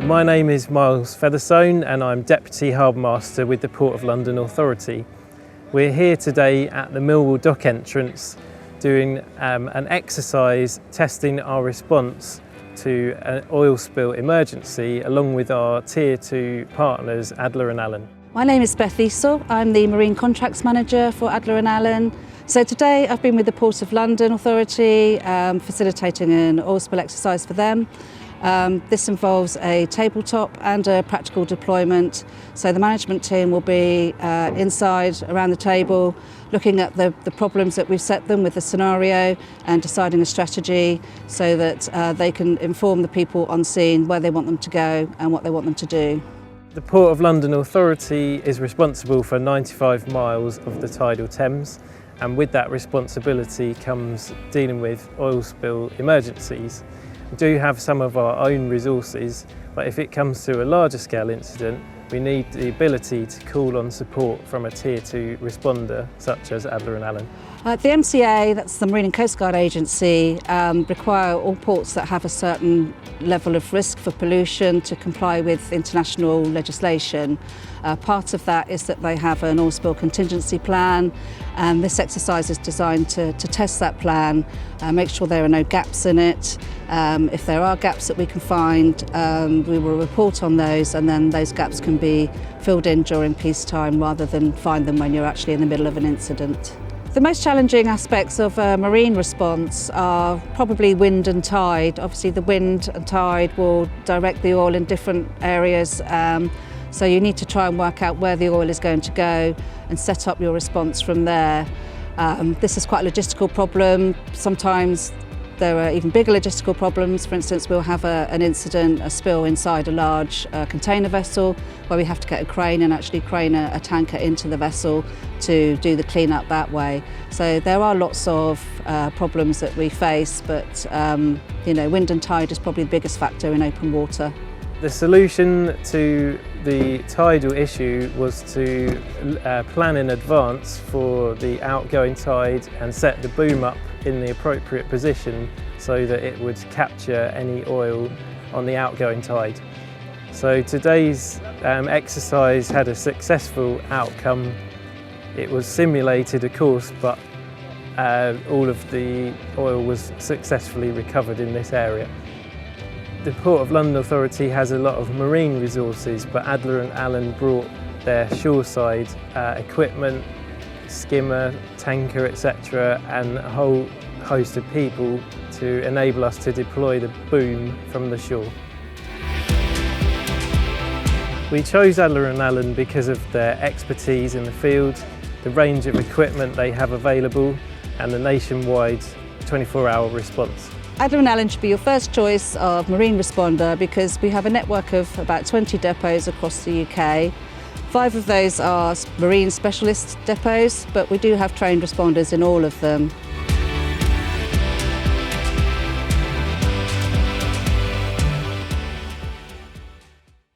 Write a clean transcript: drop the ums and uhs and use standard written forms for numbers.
My name is Miles Featherstone and I'm Deputy Harbour Master with the Port of London Authority. We're here today at the Millwall dock entrance doing an exercise testing our response to an oil spill emergency along with our Tier 2 partners Adler and Allan. My name is Beth Easel. I'm the Marine Contracts Manager for Adler and Allan. So today I've been with the Port of London Authority facilitating an oil spill exercise for them. This involves a tabletop and a practical deployment. So the management team will be inside around the table looking at the problems that we've set them with the scenario and deciding a strategy so that they can inform the people on scene where they want them to go and what they want them to do. The Port of London Authority is responsible for 95 miles of the Tidal Thames, and with that responsibility comes dealing with oil spill emergencies. We do have some of our own resources, but if it comes to a larger scale incident, we need the ability to call on support from a Tier 2 responder such as Adler and Allan. The MCA, that's the Marine and Coast Guard Agency, require all ports that have a certain level of risk for pollution to comply with international legislation. Part of that is that they have an Oil Spill Contingency Plan, and this exercise is designed to test that plan, make sure there are no gaps in it. If there are gaps that we can find, we will report on those, and then those gaps can be filled in during peacetime rather than find them when you're actually in the middle of an incident. The most challenging aspects of a marine response are probably wind and tide. Obviously the wind and tide will direct the oil in different areas, so you need to try and work out where the oil is going to go and set up your response from there. This is quite a logistical problem. Sometimes there are even bigger logistical problems. For instance, we'll have an incident, a spill inside a large container vessel where we have to get a crane and actually crane a tanker into the vessel to do the clean-up that way. So there are lots of problems that we face, but wind and tide is probably the biggest factor in open water. The solution to the tidal issue was to plan in advance for the outgoing tide and set the boom up in the appropriate position so that it would capture any oil on the outgoing tide. So today's exercise had a successful outcome. It was simulated, of course, but all of the oil was successfully recovered in this area. The Port of London Authority has a lot of marine resources, but Adler and Allan brought their shoreside equipment, skimmer, tanker, etc., and a whole host of people to enable us to deploy the boom from the shore. We chose Adler and Allan because of their expertise in the field, the range of equipment they have available, and the nationwide 24-hour response. Adler and Allan should be your first choice of marine responder because we have a network of about 20 depots across the UK. 5 of those are marine specialist depots, but we do have trained responders in all of them.